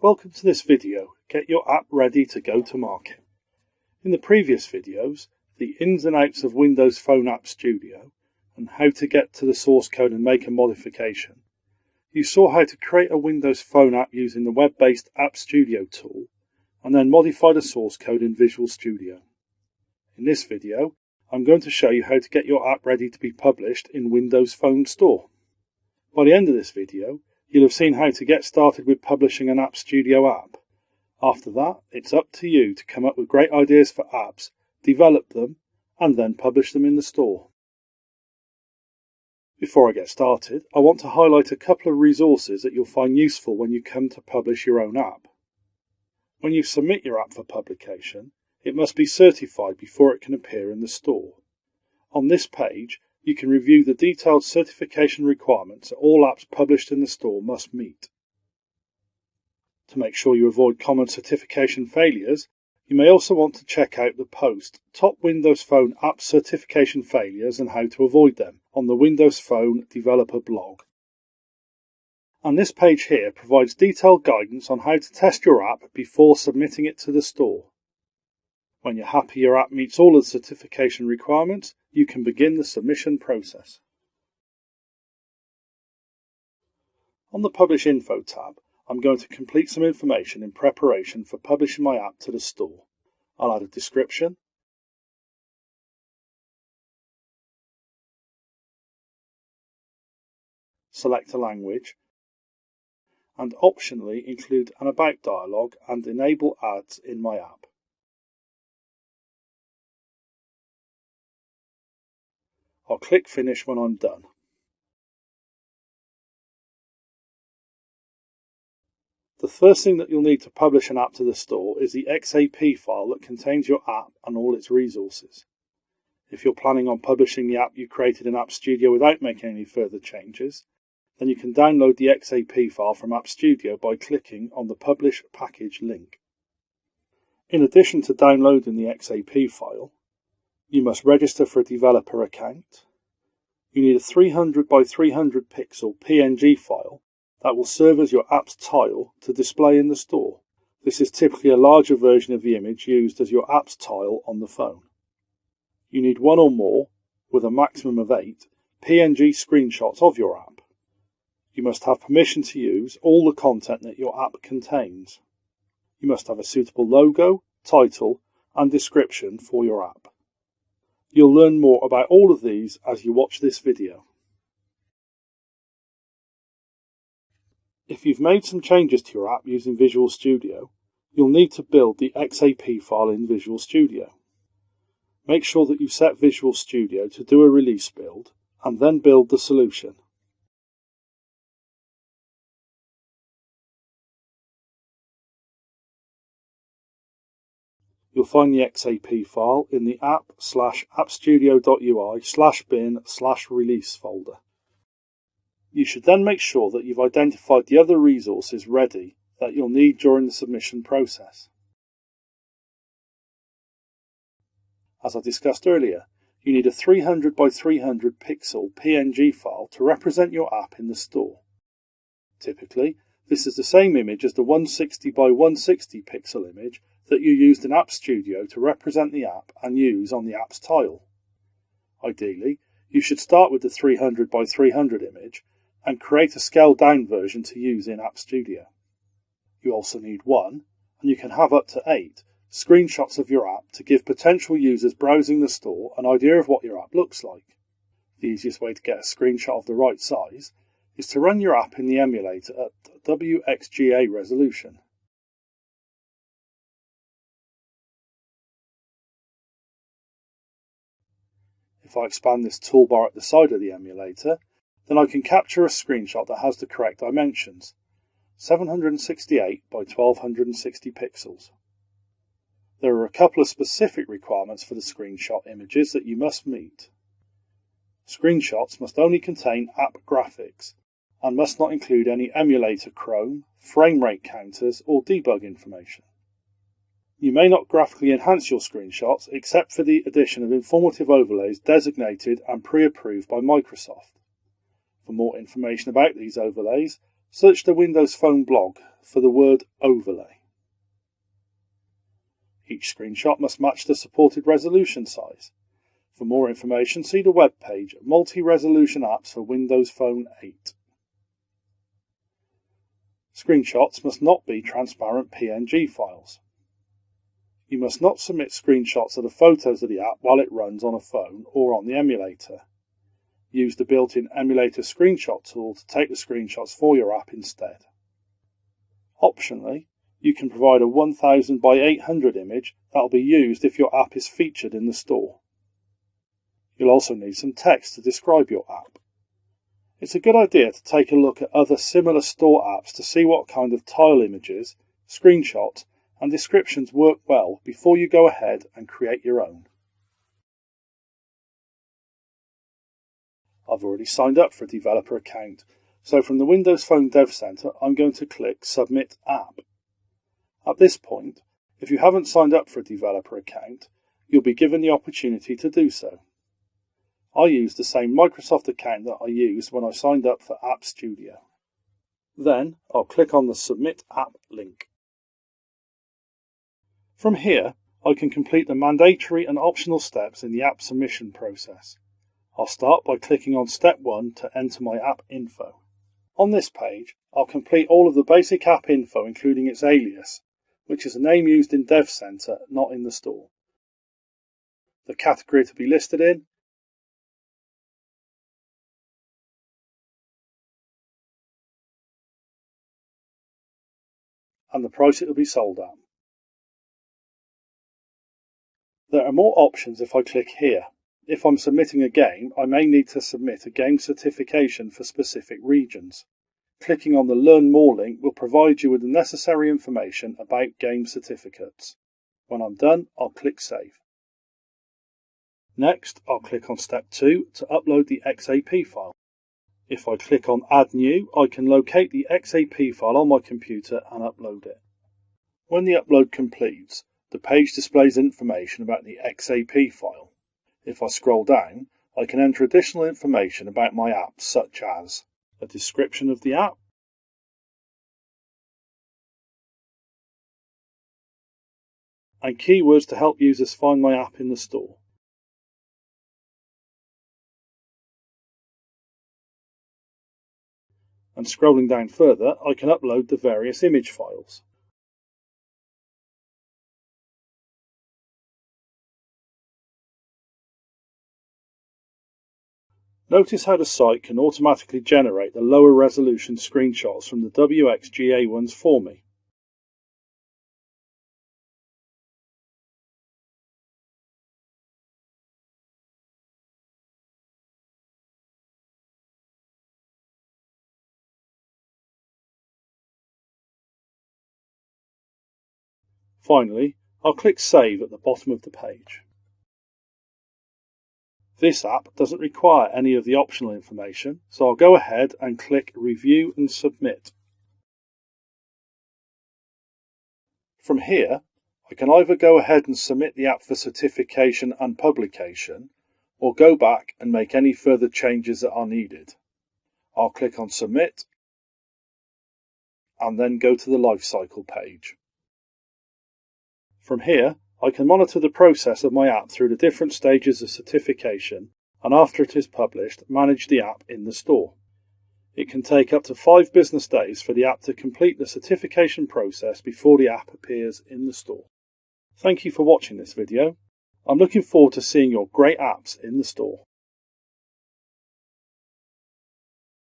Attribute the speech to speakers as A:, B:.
A: Welcome to this video, Get Your App Ready to Go to Market. In the previous videos, the ins and outs of Windows Phone App Studio and how to get to the source code and make a modification, you saw how to create a Windows Phone app using the web-based App Studio tool and then modify the source code in Visual Studio. In this video, I'm going to show you how to get your app ready to be published in Windows Phone Store. By the end of this video, you'll have seen how to get started with publishing an App Studio app. After that, it's up to you to come up with great ideas for apps, develop them, and then publish them in the store. Before I get started, I want to highlight a couple of resources that you'll find useful when you come to publish your own app. When you submit your app for publication, it must be certified before it can appear in the store. On this page, you can review the detailed certification requirements that all apps published in the store must meet. To make sure you avoid common certification failures, you may also want to check out the post Top Windows Phone App Certification Failures and How to Avoid Them on the Windows Phone Developer blog. And this page here provides detailed guidance on how to test your app before submitting it to the store. When you're happy your app meets all of the certification requirements, you can begin the submission process. On the Publish Info tab, I'm going to complete some information in preparation for publishing my app to the store. I'll add a description, select a language, and optionally include an About dialog and enable ads in my app. I'll click Finish when I'm done. The first thing that you'll need to publish an app to the store is the XAP file that contains your app and all its resources. If you're planning on publishing the app you created in App Studio without making any further changes, then you can download the XAP file from App Studio by clicking on the Publish Package link. In addition to downloading the XAP file, you must register for a developer account. You need a 300 by 300 pixel PNG file that will serve as your app's tile to display in the store. This is typically a larger version of the image used as your app's tile on the phone. You need one or more, with a maximum of 8, PNG screenshots of your app. You must have permission to use all the content that your app contains. You must have a suitable logo, title, and description for your app. You'll learn more about all of these as you watch this video. If you've made some changes to your app using Visual Studio, you'll need to build the XAP file in Visual Studio. Make sure that you set Visual Studio to do a release build, and then build the solution. You'll find the XAP file in the app/appstudio.ui/bin/release folder. You should then make sure that you've identified the other resources ready that you'll need during the submission process. As I discussed earlier, you need a 300 by 300 pixel PNG file to represent your app in the store. Typically, this is the same image as the 160 by 160 pixel image that you used in App Studio to represent the app and use on the app's tile. Ideally, you should start with the 300 by 300 image and create a scaled down version to use in App Studio. You also need 1, and you can have up to 8, screenshots of your app to give potential users browsing the store an idea of what your app looks like. The easiest way to get a screenshot of the right size is to run your app in the emulator at WXGA resolution. If I expand this toolbar at the side of the emulator, then I can capture a screenshot that has the correct dimensions, 768 by 1260 pixels. There are a couple of specific requirements for the screenshot images that you must meet. Screenshots must only contain app graphics and must not include any emulator Chrome, frame rate counters, or debug information. You may not graphically enhance your screenshots except for the addition of informative overlays designated and pre-approved by Microsoft. For more information about these overlays, Search the Windows Phone blog for the word overlay. Each screenshot must match the supported resolution size. For more information, see the web page Multi-Resolution Apps for Windows Phone 8. Screenshots must not be transparent PNG files. You must not submit screenshots of the photos of the app while it runs on a phone or on the emulator. Use the built-in emulator screenshot tool to take the screenshots for your app instead. Optionally, you can provide a 1000 by 800 image that will be used if your app is featured in the store. You'll also need some text to describe your app. It's a good idea to take a look at other similar store apps to see what kind of tile images, screenshots, and descriptions work well before you go ahead and create your own. I've already signed up for a developer account, so from the Windows Phone Dev Center I'm going to click Submit App. At this point, if you haven't signed up for a developer account, you'll be given the opportunity to do so. I use the same Microsoft account that I used when I signed up for App Studio. Then I'll click on the Submit App link. From here, I can complete the mandatory and optional steps in the app submission process. I'll start by clicking on Step 1 to enter my app info. On this page, I'll complete all of the basic app info, including its alias, which is a name used in Dev Center, not in the store, the category to be listed in, and the price it will be sold at. There are more options if I click here. If I'm submitting a game, I may need to submit a game certification for specific regions. Clicking on the Learn More link will provide you with the necessary information about game certificates. When I'm done, I'll click Save. Next, I'll click on Step 2 to upload the XAP file. If I click on Add New, I can locate the XAP file on my computer and upload it. When the upload completes, the page displays information about the XAP file. If I scroll down, I can enter additional information about my app, such as a description of the app, and keywords to help users find my app in the store. And scrolling down further, I can upload the various image files. Notice how the site can automatically generate the lower resolution screenshots from the WXGA ones for me. Finally, I'll click Save at the bottom of the page. This app doesn't require any of the optional information, so I'll go ahead and click Review and Submit. From here, I can either go ahead and submit the app for certification and publication, or go back and make any further changes that are needed. I'll click on Submit, and then go to the Lifecycle page. From here, I can monitor the process of my app through the different stages of certification, and after it is published, manage the app in the store. It can take up to 5 business days for the app to complete the certification process before the app appears in the store. Thank you for watching this video. I'm looking forward to seeing your great apps in the store.